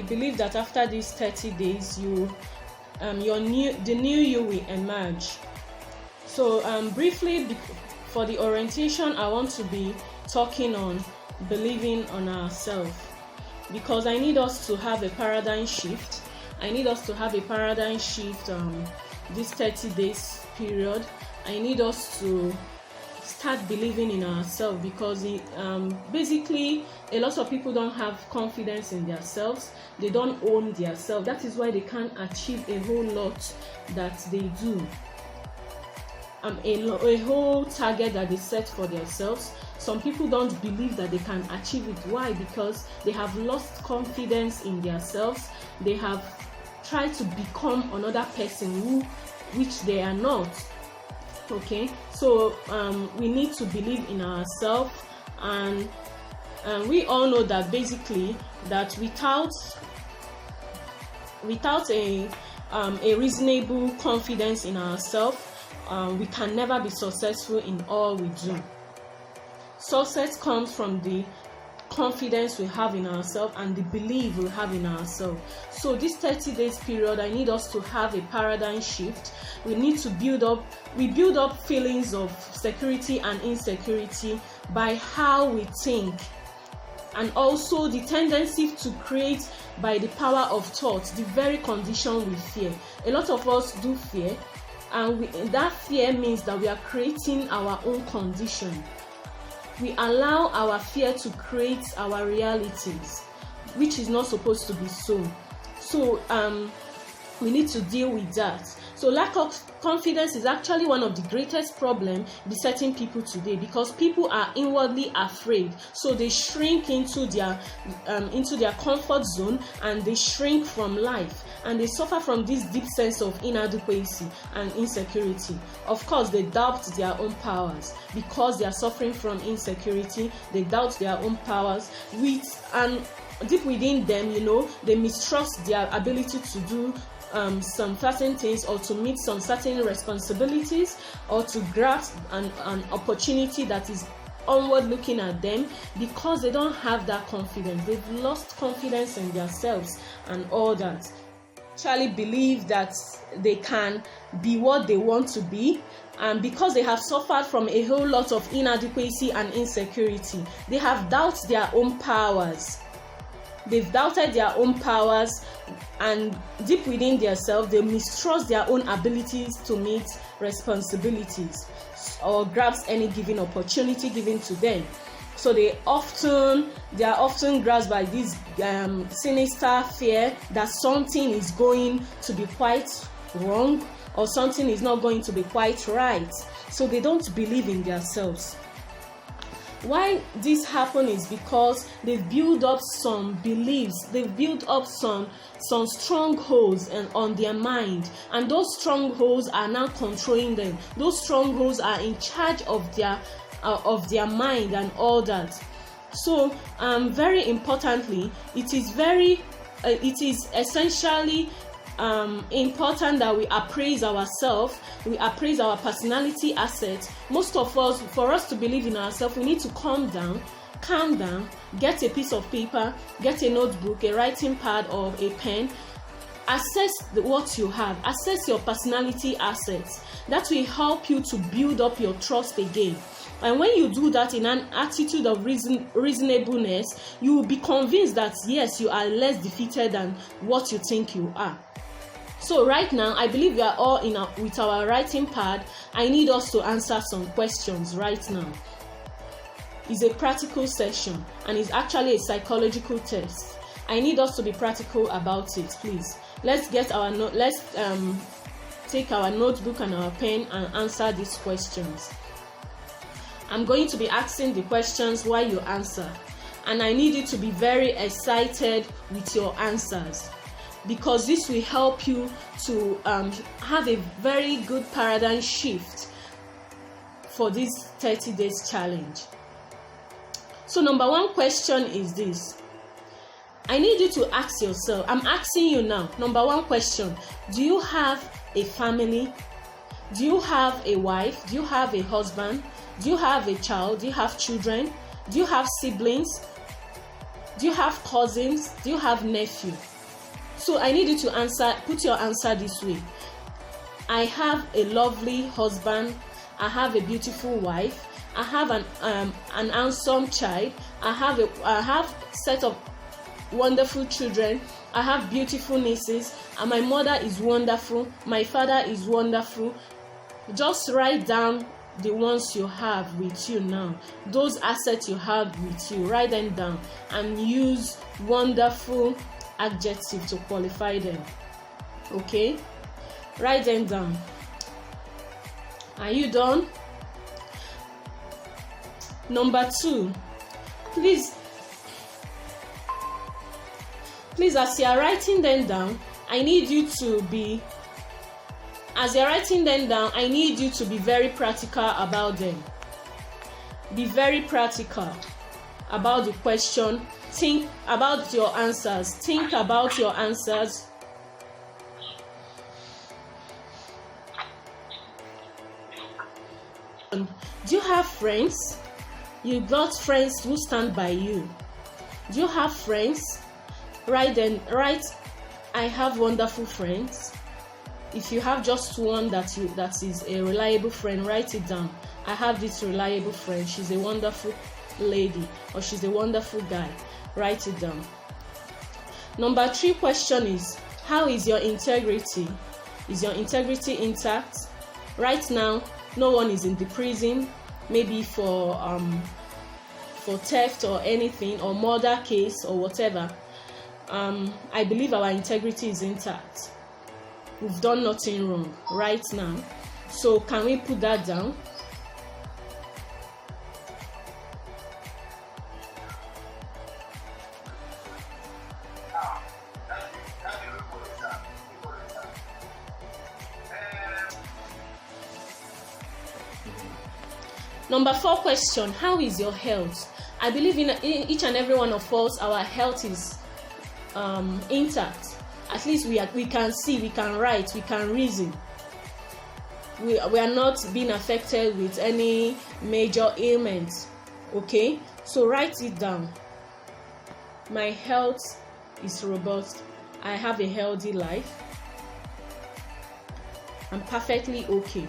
believe that after these 30 days, the new you will emerge. So briefly, for the orientation, I want to be talking on believing on ourselves, because I need us to have a paradigm shift. This 30 days period. I need us to start believing in ourselves, because basically a lot of people don't have confidence in themselves. They don't own themselves. That is why they can't achieve a whole lot that they do. A whole target that they set for themselves. Some people don't believe that they can achieve it. Why? Because they have lost confidence in themselves. They have tried to become another person which they are not. Okay, so we need to believe in ourselves, and we all know that basically that without a reasonable confidence in ourselves, we can never be successful in all we do. Success comes from the confidence we have in ourselves and the belief we have in ourselves. So this 30 days period, I need us to have a paradigm shift. We need to build up feelings of security and insecurity by how we think, and also the tendency to create by the power of thought, the very condition we fear. A lot of us do fear, and that fear means that we are creating our own condition. We allow our fear to create our realities, which is not supposed to be so. So we need to deal with that. So lack of confidence is actually one of the greatest problems besetting people today, because people are inwardly afraid. So they shrink into their comfort zone, and they shrink from life, and they suffer from this deep sense of inadequacy and insecurity. Of course, they doubt their own powers. Because they are suffering from insecurity, they doubt their own powers, and deep within them, they mistrust their ability to do some certain things, or to meet some certain responsibilities, or to grasp an opportunity that is onward looking at them, because they don't have that confidence. They've lost confidence in themselves and all that. Actually believe that they can be what they want to be, and because they have suffered from a whole lot of inadequacy and insecurity, they have doubted their own powers. They've doubted their own powers, and deep within themselves, they mistrust their own abilities to meet responsibilities or grasp any given opportunity given to them. So they are often grasped by this sinister fear that something is going to be quite wrong, or something is not going to be quite right. So they don't believe in themselves. Why this happens is because they've built up some beliefs, they've built up some strongholds on their mind, and those strongholds are now controlling them. Those strongholds are in charge of their mind and all that. So very importantly, it is essentially important that we appraise ourselves, we appraise our personality assets. Most of us, for us to believe in ourselves, we need to calm down, get a piece of paper, get a notebook, a writing pad, or a pen. Assess what you have, assess your personality assets. That will help you to build up your trust again. And when you do that in an attitude of reasonableness, you will be convinced that yes, you are less defeated than what you think you are. So right now, I believe we are all with our writing pad. I need us to answer some questions right now. It's a practical session, and it's actually a psychological test. I need us to be practical about it, please. Let's take our notebook and our pen and answer these questions. I'm going to be asking the questions while you answer, and I need you to be very excited with your answers, because this will help you to have a very good paradigm shift for this 30 days challenge. So number one question is this. I need you to ask yourself, I'm asking you now, number one question, do you have a family? Do you have a wife? Do you have a husband? Do you have a child? Do you have children? Do you have siblings? Do you have cousins? Do you have nephew? So I need you to put your answer this way. I have a lovely husband. I have a beautiful wife. I have an handsome child. I have set of wonderful children. I have beautiful nieces, and my mother is wonderful. My father is wonderful. Just write down the ones you have with you now. Those assets you have with you, write them down and use wonderful adjective to qualify them. Okay? Write them down. Are you done? Number 2, please, as you are writing them down, I need you to be very practical about them. Be very practical about the question. Think about your answers. Think about your answers. Do you have friends? You got friends who stand by you. Do you have friends? Write, I have wonderful friends. If you have just one that is a reliable friend, write it down. I have this reliable friend. She's a wonderful lady, or she's a wonderful guy. Write it down. Number 3 question is, how is your integrity? Is your integrity intact? Right now, no one is in the prison, maybe for theft or anything, or murder case or whatever. I believe our integrity is intact. We've done nothing wrong right now. So can we put that down? Number 4 question, how is your health? I believe in each and every one of us, our health is intact. At least we can see, we can write, we can reason. We are not being affected with any major ailments. Okay, so write it down. My health is robust. I have a healthy life. I'm perfectly okay.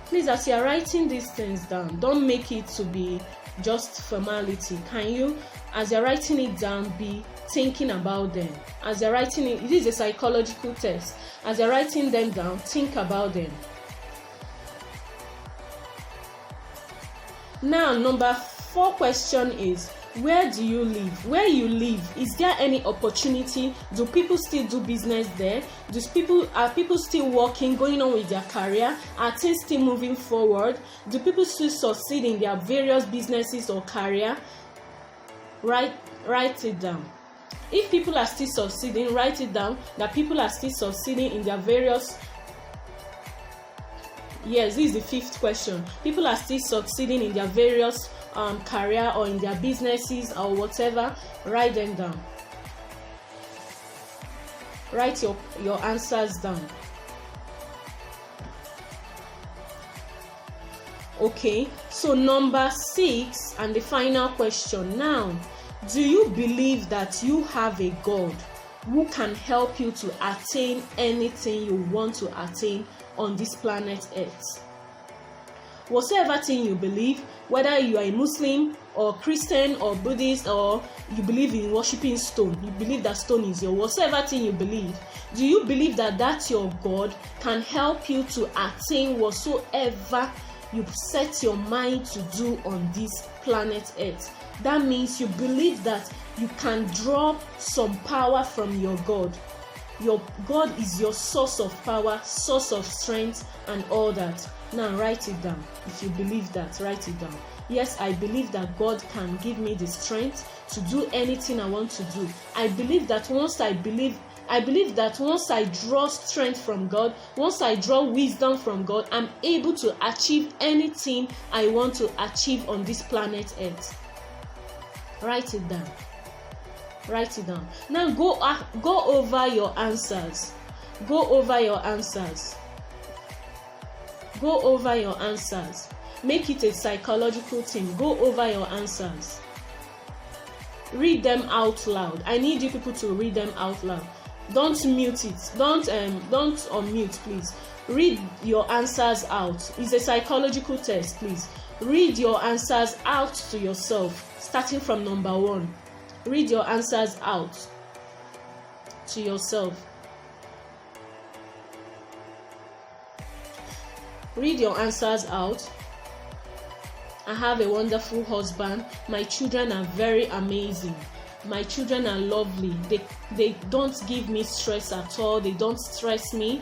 Please, as you are writing these things down, don't make it to be just formality. Can you, as you're writing it down, be thinking about them? As you're writing it, this is a psychological test. As you're writing them down, think about them. Now, number 4 question is, where do you live? Where you live, is there any opportunity? Do people still do business there? Are people still working, going on with their career? Are things still moving forward? Do people still succeed in their various businesses or career? Write it down. If people are still succeeding, write it down that people are still succeeding in their various. Yes, this is the 5th question. People are still succeeding in their various career or in their businesses or whatever. Write them down. Write your answers down. Okay, so number 6 and the final question now. Do you believe that you have a God who can help you to attain anything you want to attain on this planet Earth? Whatever thing you believe, whether you are a Muslim or Christian or Buddhist, or you believe in worshiping stone, you believe that stone is your, whatever thing you believe, do you believe that your God can help you to attain whatsoever you set your mind to do on this planet Earth? That means you believe that you can draw some power from your God. Your God is your source of power, source of strength, and all that. Now write it down. If you believe that, write it down. Yes, I believe that God can give me the strength to do anything I want to do. I believe that once I draw strength from God, once I draw wisdom from God, I'm able to achieve anything I want to achieve on this planet Earth. Write it down. Write it down. Now go over your answers. Go over your answers. Go over your answers. Make it a psychological thing. Go over your answers. Read them out loud. I need you people to read them out loud. Don't mute it. Don't unmute, please. Read your answers out. It's a psychological test, please. Read your answers out to yourself, starting from number 1. Read your answers out to yourself. Read your answers out. I have a wonderful husband. My children are very amazing. My children are lovely. They don't give me stress at all. They don't stress me.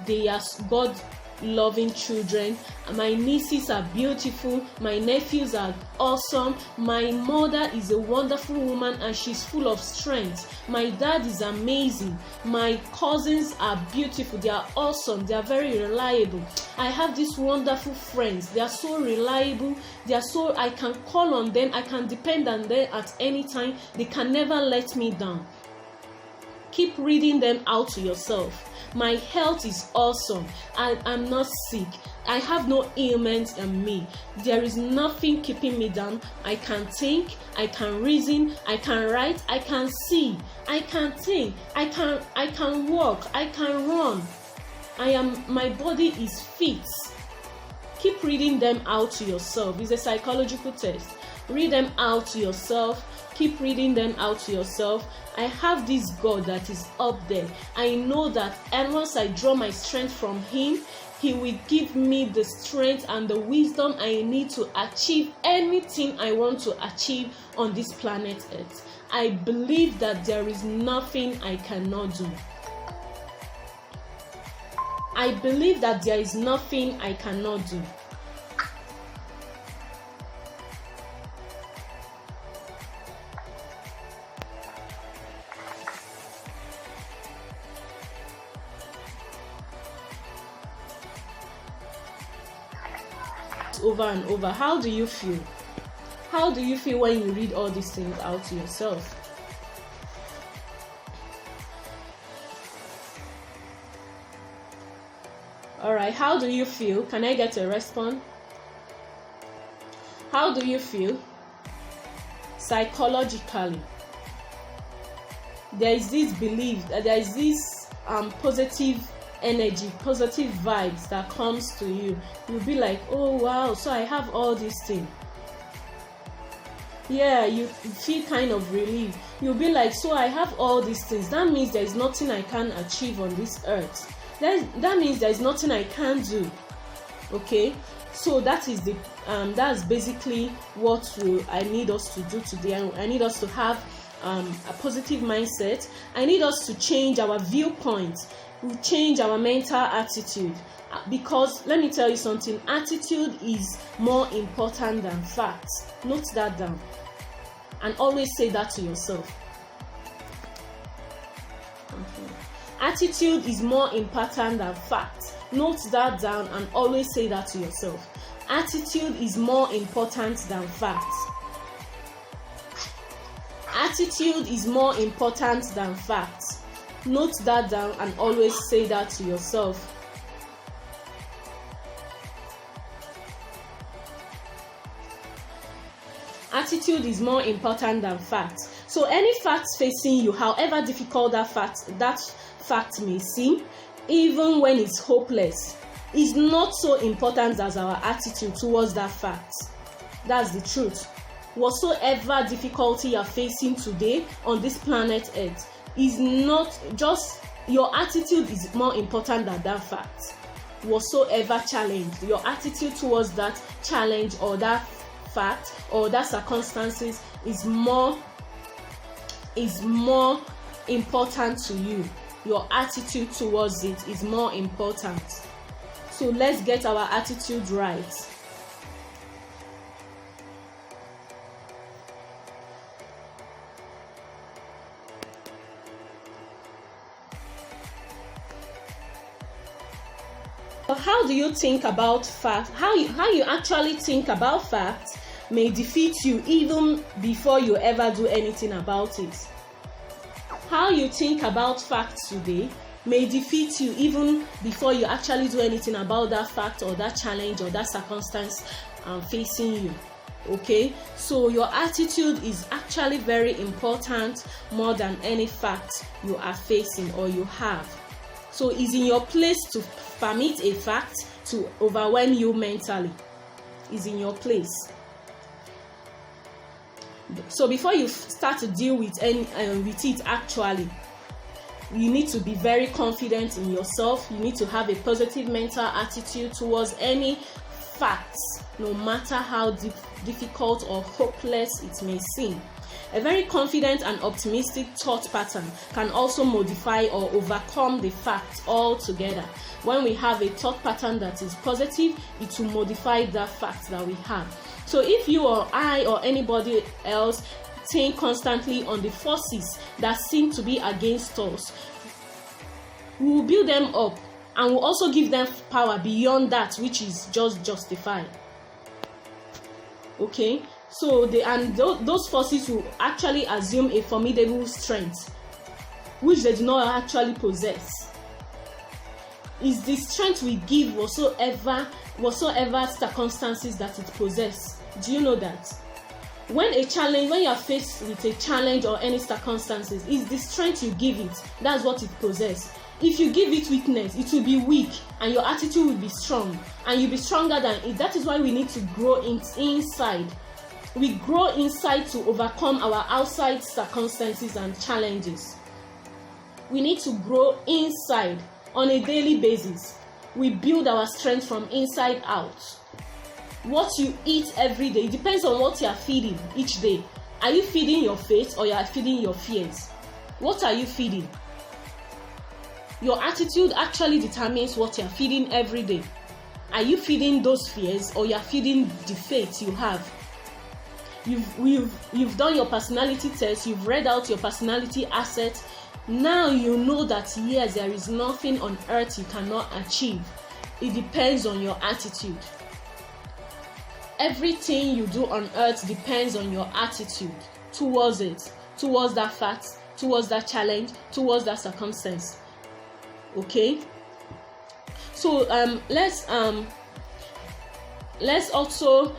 They are God-loving children. My nieces are beautiful. My nephews are awesome. My mother is a wonderful woman and she's full of strength. My dad is amazing. My cousins are beautiful. They are awesome. They are very reliable. I have these wonderful friends. They are so reliable. I can call on them. I can depend on them at any time. They can never let me down. Keep reading them out to yourself. My health is awesome. I'm not sick. I have no ailments in me. There is nothing keeping me down. I can think, I can reason, I can write, I can see, I can think, I can walk, I can run. My body is fit. Keep reading them out to yourself. It's a psychological test. Read them out to yourself. Keep reading them out to yourself. I have this God that is up there. I know that, and once I draw my strength from Him, He will give me the strength and the wisdom I need to achieve anything I want to achieve on this planet Earth. I believe that there is nothing I cannot do. I believe that there is nothing I cannot do. Over and over. How do you feel? How do you feel when you read all these things out to yourself? Alright, how do you feel? Can I get a response? How do you feel? Psychologically, there is this belief that there is this positive energy, positive vibes that comes to you. You'll be like, oh wow, so I have all these things. Yeah, you feel kind of relieved. You'll be like, so I have all these things. That means there is nothing I can achieve on this earth. That means there is nothing I can do. Okay, so that is that's basically what I need us to do today. I need us to have a positive mindset. I need us to change our viewpoint. We change our mental attitude, because let me tell you something, attitude is more important than facts. Note that down and always say that to yourself. Okay. Attitude is more important than facts. Note that down and always say that to yourself. Attitude is more important than facts. Attitude is more important than facts. Note that down and always say that to yourself. Attitude is more important than facts. So any facts facing you, however difficult that fact may seem, even when it's hopeless, is not so important as our attitude towards that fact. That's the truth. Whatsoever difficulty you're facing today on this planet Earth is not just, your attitude is more important than that fact. Whatsoever challenge, your attitude towards that challenge or that fact or that circumstances is more important to you. Your attitude towards it is more important. So let's get our attitude right. How do you think about facts? How you actually think about facts may defeat you even before you ever do anything about it. How you think about facts today may defeat you even before you actually do anything about that fact or that challenge or that circumstance facing you. Okay, so your attitude is actually very important, more than any fact you are facing or you have. So it's in your place to permit a fact to overwhelm you mentally. It's in your place. So before you start to deal with it actually, you need to be very confident in yourself. You need to have a positive mental attitude towards any facts, no matter how difficult or hopeless it may seem. A very confident and optimistic thought pattern can also modify or overcome the facts altogether. When we have a thought pattern that is positive, it will modify that fact that we have. So if you or I or anybody else think constantly on the forces that seem to be against us, we will build them up and will also give them power beyond that which is just justified. Okay, so those forces will actually assume a formidable strength which they do not actually possess. Is the strength we give whatsoever circumstances that it possesses. Do you know that? When you are faced with a challenge or any circumstances, is the strength you give it, that's what it possesses. If you give it weakness, it will be weak and your attitude will be strong and you'll be stronger than it. That is why we need to grow inside. We grow inside to overcome our outside circumstances and challenges. We need to grow inside on a daily basis. We build our strength from inside out. What you eat every day, it depends on what you are feeding each day. Are you feeding your faith or you are feeding your fears? What are you feeding? Your attitude actually determines what you are feeding every day. Are you feeding those fears or you are feeding the faith you have? You've done your personality test, you've read out your personality assets. Now you know that yes, there is nothing on earth you cannot achieve. It depends on your attitude. Everything you do on earth depends on your attitude towards it, towards that fact, towards that challenge, towards that circumstance. Okay, so let's also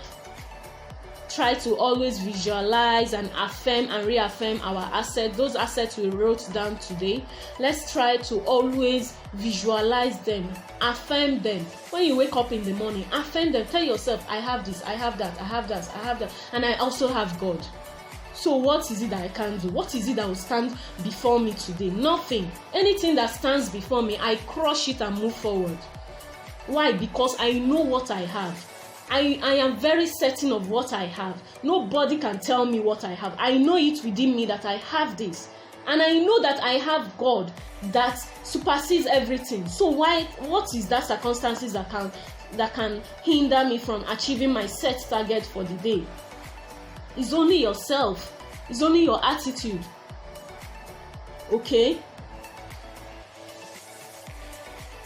try to always visualize and affirm and reaffirm our assets. Those assets we wrote down today, let's try to always visualize them, affirm them. When you wake up in the morning, affirm them. Tell yourself, I have this, I have that, I have that, I have that, and I also have God. So what is it that I can do? What is it that will stand before me today? Nothing. Anything that stands before me, I crush it and move forward. Why? Because I know what I have. I am very certain of what I have. Nobody can tell me what I have. I know it within me that I have this. And I know that I have God that supersedes everything. So what is that circumstances that can hinder me from achieving my set target for the day? It's only yourself. It's only your attitude. Okay?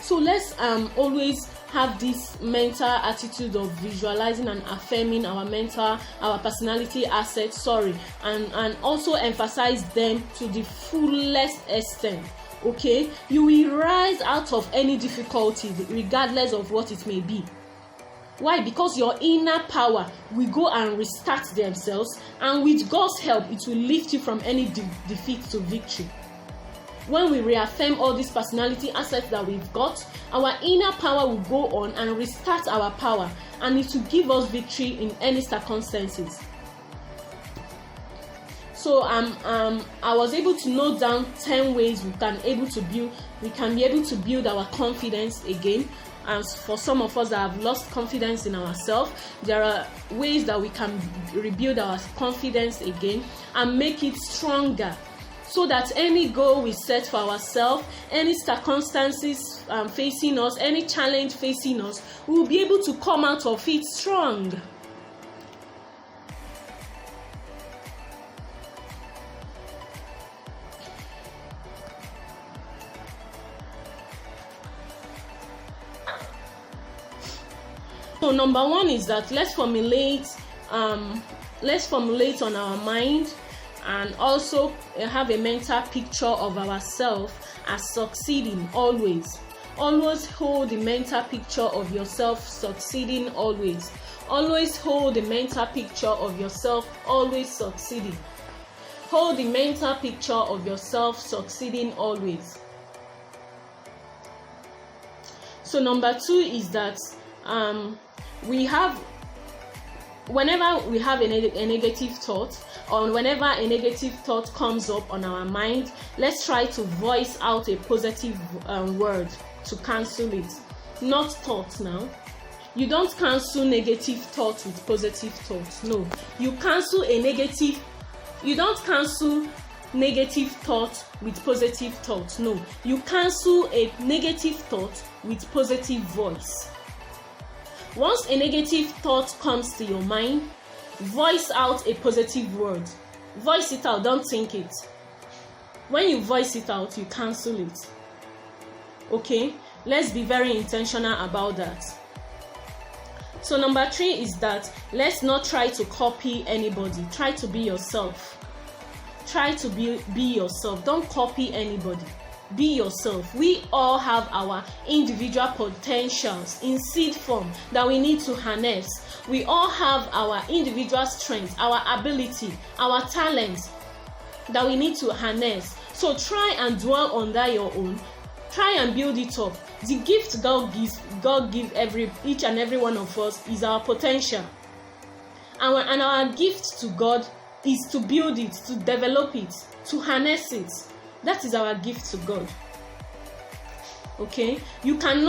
So let's always have this mental attitude of visualizing and affirming our personality assets, and also emphasize them to the fullest extent. Okay? You will rise out of any difficulty regardless of what it may be. Why? Because your inner power will go and restart themselves, and with God's help, it will lift you from any defeat to victory. When we reaffirm all these personality assets that we've got, our inner power will go on and restart our power, and it will give us victory in any circumstances. So I was able to note down 10 ways we can be able to build our confidence again. And for some of us that have lost confidence in ourselves, there are ways that we can rebuild our confidence again and make it stronger, so that any goal we set for ourselves, any circumstances facing us, any challenge facing us, we will be able to come out of it strong. So number one is that let's formulate on our mind and also have a mental picture of ourselves as succeeding always. Always hold the mental picture of yourself succeeding always. Always hold the mental picture of yourself always succeeding. Hold the mental picture of yourself succeeding always. So number 2 is that whenever we have a negative thought, or whenever a negative thought comes up on our mind, let's try to voice out a positive word to cancel it. Not thoughts now. You don't cancel negative thoughts with positive thoughts. No, you don't cancel negative thoughts with positive thoughts. No, you cancel a negative thought with positive voice. Once a negative thought comes to your mind, voice out a positive word. Voice it out, don't think it. When you voice it out, you cancel it. Okay? Let's be very intentional about that. So number 3 is that let's not try to copy anybody. Try to be yourself. Try to be yourself. Don't copy anybody. Be yourself. We all have our individual potentials in seed form that we need to harness. We all have our individual strengths, our ability, our talents that we need to harness. So try and dwell on that your own. Try and build it up. The gift God gives each and every one of us is our potential. And our gift to God is to build it, to develop it, to harness it. That is our gift to God. Okay? You can't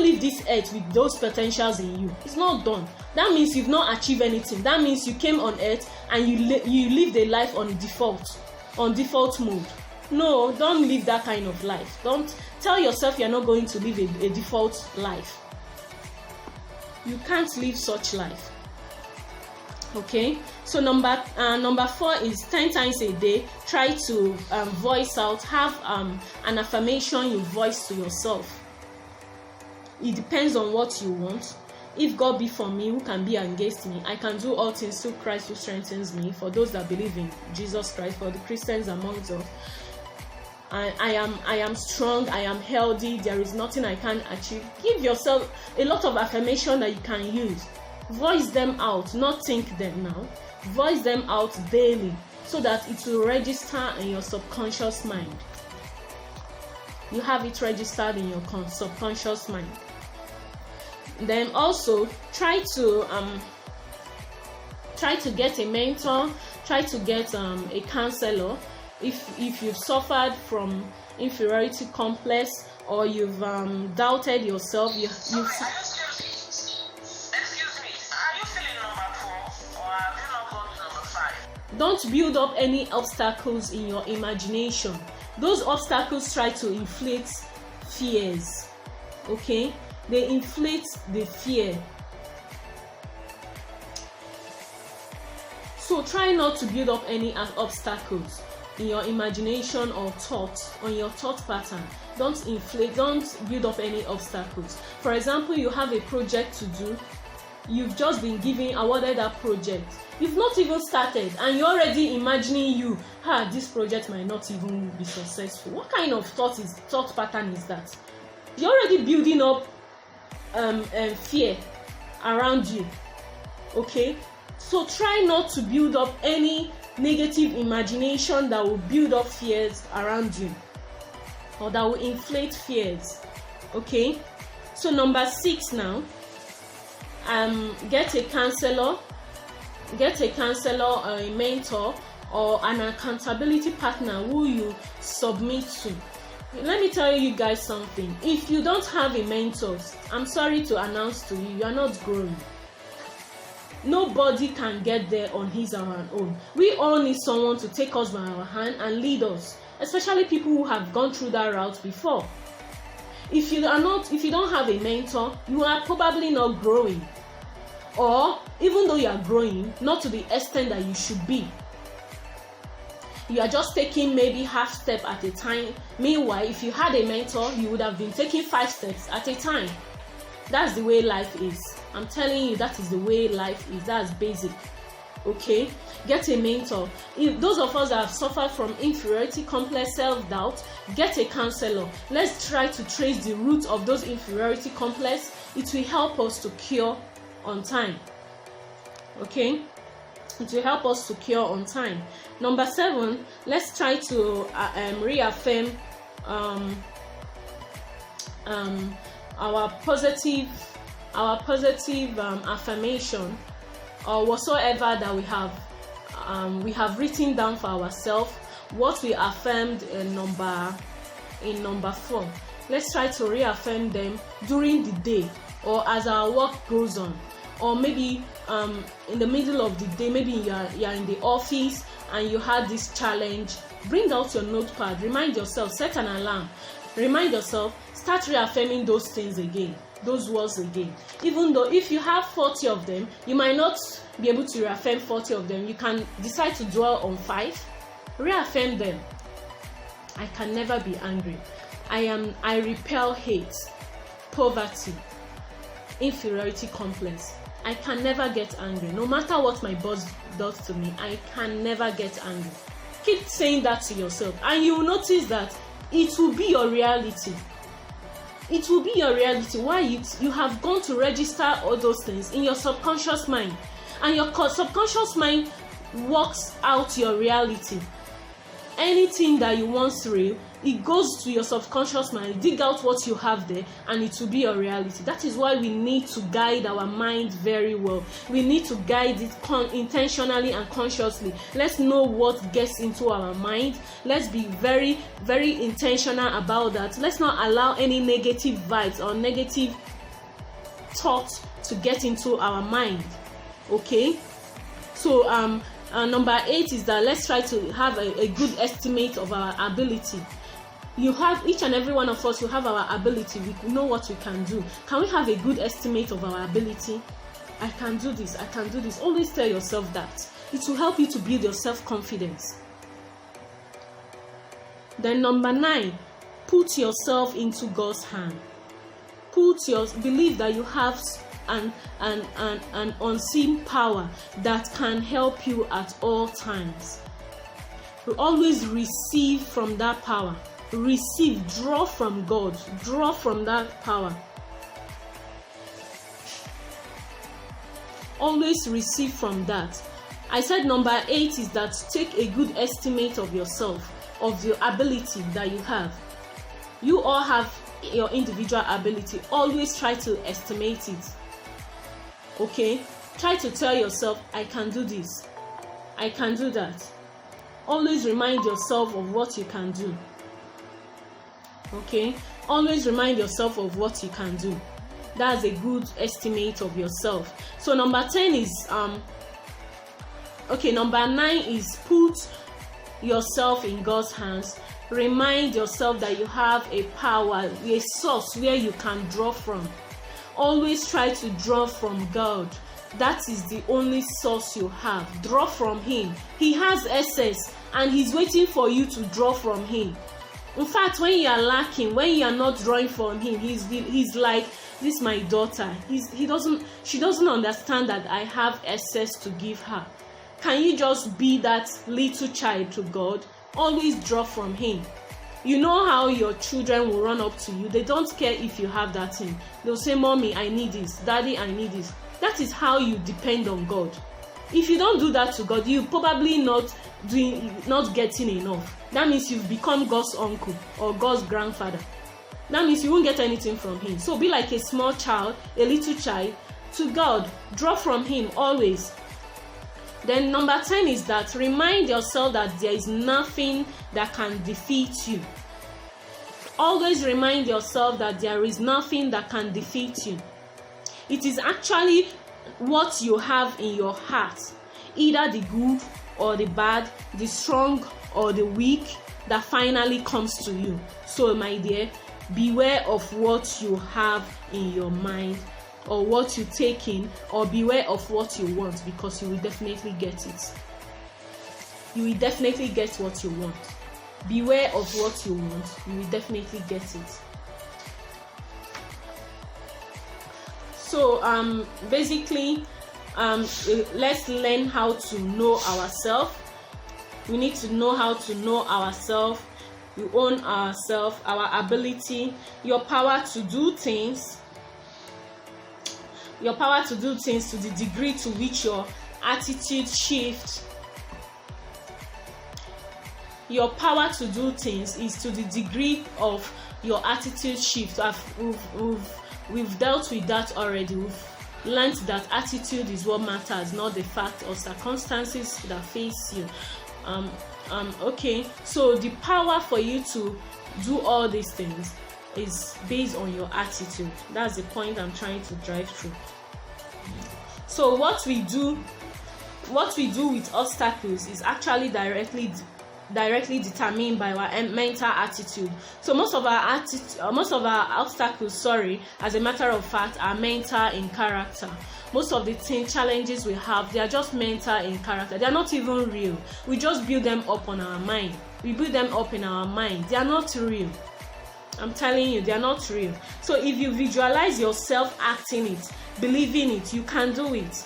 leave this earth with those potentials in you. It's not done. That means you've not achieved anything. That means you came on earth and you lived a life on default mode. No, don't live that kind of life. Don't tell yourself you're not going to live a default life. You can't live such life. Okay, so number 4 is 10 times a day. Try to voice out, have an affirmation you voice to yourself. It depends on what you want. If God be for me, who can be against me? I can do all things through Christ who strengthens me. For those that believe in Jesus Christ, for the Christians amongst us, I am strong, I am healthy, there is nothing I can't achieve. Give yourself a lot of affirmation that you can use. Voice them out, not think them now. Voice them out daily so that it will register in your subconscious mind. You have it registered in your subconscious mind. Then also try to get a mentor, try to get a counselor. If you've suffered from inferiority complex or you've doubted yourself, Excuse me, are you feeling number 4 or have you not gone to number 5? Don't build up any obstacles in your imagination. Those obstacles try to inflate fears. Okay? They inflate the fear. So try not to build up any obstacles in your imagination or thoughts, on your thought pattern. Don't build up any obstacles. For example, you have a project to do. You've just been awarded that project. You've not even started and you're already imagining this project might not even be successful. What kind of thought pattern is that? You're already building up fear around you. Okay? So try not to build up any negative imagination that will build up fears around you or that will inflate fears. Okay? So number 6 now, get a counselor, a mentor, or an accountability partner who you submit to. Let me tell you guys something. If you don't have a mentor, I'm sorry to announce to you, you are not growing. Nobody can get there on his or her own. We all need someone to take us by our hand and lead us, especially people who have gone through that route before. If you don't have a mentor, you are probably not growing. Or even though you are growing, not to the extent that you should be. You are just taking maybe half step at a time. Meanwhile, if you had a mentor, you would have been taking 5 steps at a time. That's the way life is. I'm telling you, that is the way life is. That's basic. Okay? get a mentor. If those of us that have suffered from inferiority complex, self-doubt, get a counselor. Let's try to trace the root of those inferiority complex. It will help us to cure on time. Okay, it will help us to cure on time. Number 7, let's try to reaffirm our positive affirmation, or whatsoever that we have written down for ourselves, what we affirmed in number 4. Let's try to reaffirm them during the day, or as our work goes on, or maybe in the middle of the day. Maybe you are in the office and you had this challenge. Bring out your notepad, remind yourself, set an alarm, remind yourself, start reaffirming those things again, those words again. Even though if you have 40 of them, you might not be able to reaffirm 40 of them. You can decide to dwell on 5. Reaffirm them. I can never be angry. I repel hate, poverty, inferiority complex. I can never get angry. No matter what my boss does to me, I can never get angry. Keep saying that to yourself, and you will notice that it will be your reality. It will be your reality. Why? You have gone to register all those things in your subconscious mind, and your subconscious mind works out your reality. Anything that you want real, it goes to your subconscious mind, dig out what you have there, and it will be your reality. That is why we need to guide our mind very well. We need to guide it intentionally and consciously. Let's know what gets into our mind. Let's be very, very intentional about that. Let's not allow any negative vibes or negative thoughts to get into our mind. Okay? So number 8 is that let's try to have a good estimate of our ability. You have, each and every one of us, you have our ability. We know what we can do. Can we have a good estimate of our ability? I can do this, I can do this. Always tell yourself that. It will help you to build your self-confidence. Then number 9, put yourself into God's hand. Believe that you have an unseen power that can help you at all times. You always receive from that power. Draw from God, draw from that power. Always receive from that. I said number 8 is that take a good estimate of yourself, of your ability that you have. You all have your individual ability. Always try to estimate it. Okay? Try to tell yourself, I can do this, I can do that. Always remind yourself of what you can do. Okay? Always remind yourself of what you can do. That's a good estimate of yourself. So number 10 is number 9 is put yourself in God's hands. Remind yourself that you have a power, a source where you can draw from. Always try to draw from God. That is the only source you have. Draw from Him. He has excess and He's waiting for you to draw from Him. In fact, when you are lacking, when you are not drawing from Him, He's like, this is my daughter. She doesn't understand that I have excess to give her. Can you just be that little child to God? Always draw from Him. You know how your children will run up to you. They don't care if you have that thing. They'll say, Mommy, I need this. Daddy, I need this. That is how you depend on God. If you don't do that to God, you're probably not getting enough. That means you've become God's uncle or God's grandfather. That means you won't get anything from Him. So be like a small child, a little child, to God. Draw from Him always. Then number 10 is that remind yourself that there is nothing that can defeat you. Always remind yourself that there is nothing that can defeat you. It is actually what you have in your heart, either the good or the bad, the strong or the weak, that finally comes to you. So my dear, beware of what you have in your mind or what you take in, or beware of what you want, because you will definitely get it. You will definitely get what you want. Beware of what you want, you will definitely get it. So basically let's learn how to know ourselves. We need to know how to know ourselves. You own ourselves, our ability, your power to do things. Your power to do things to the degree to which your attitude shifts. Your power to do things is to the degree of your attitude shift. We've dealt with that already. We've learned that attitude is what matters, not the fact or circumstances that face you. Okay, so the power for you to do all these things is based on your attitude. That's the point I'm trying to drive through. So what we do with obstacles is actually directly determined by our mental attitude. So most of our obstacles, as a matter of fact, are mental in character. Most of the challenges we have, they are just mental in character. They are not even real. We just build them up on our mind. We build them up in our mind. They are not real. I'm telling you, they are not real. So if you visualize yourself acting it, believing it, you can do it.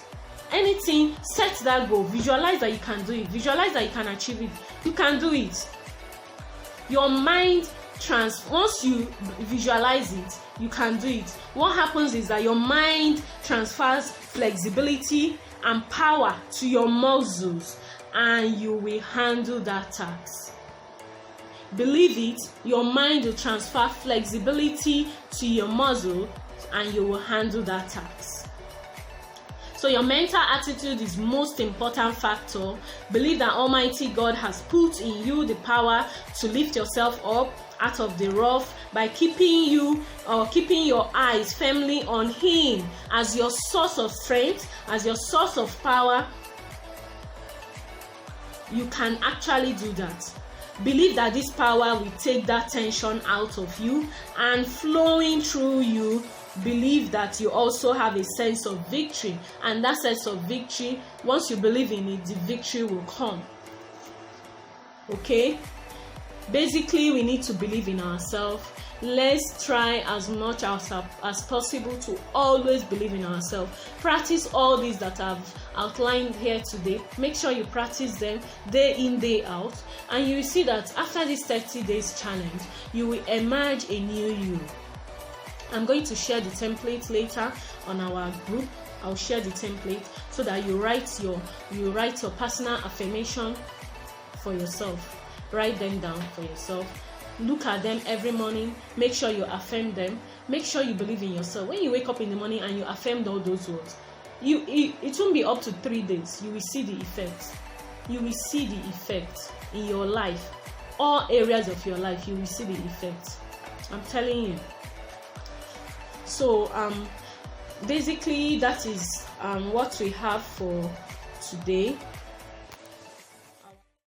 Anything, set that goal. Visualize that you can do it. Visualize that you can achieve it. You can do it. Your mind once you visualize it, you can do it. What happens is that your mind transfers flexibility and power to your muscles, and you will handle that task. Believe it, your mind will transfer flexibility to your muscle and you will handle that task. So your mental attitude is most important factor. Believe that Almighty God has put in you the power to lift yourself up out of the rough by keeping your eyes firmly on Him as your source of strength, as your source of power. You can actually do that. Believe that this power will take that tension out of you and flowing through you. Believe that you also have a sense of victory, and that sense of victory, once you believe in it, the victory will come. Okay? Basically, we need to believe in ourselves. Let's try as much as possible to always believe in ourselves. Practice all these that I've outlined here today. Make sure you practice them day in, day out, and you will see that after this 30 days challenge, you will emerge a new you. I'm going to share the template later on our group. I'll share the template so that you write your personal affirmation for yourself. Write them down for yourself. Look at them every morning. Make sure you affirm them. Make sure you believe in yourself. When you wake up in the morning and you affirm all those words, it won't be up to 3 days. You will see the effects. You will see the effects in your life. All areas of your life, you will see the effects. I'm telling you. So basically that is what we have for today.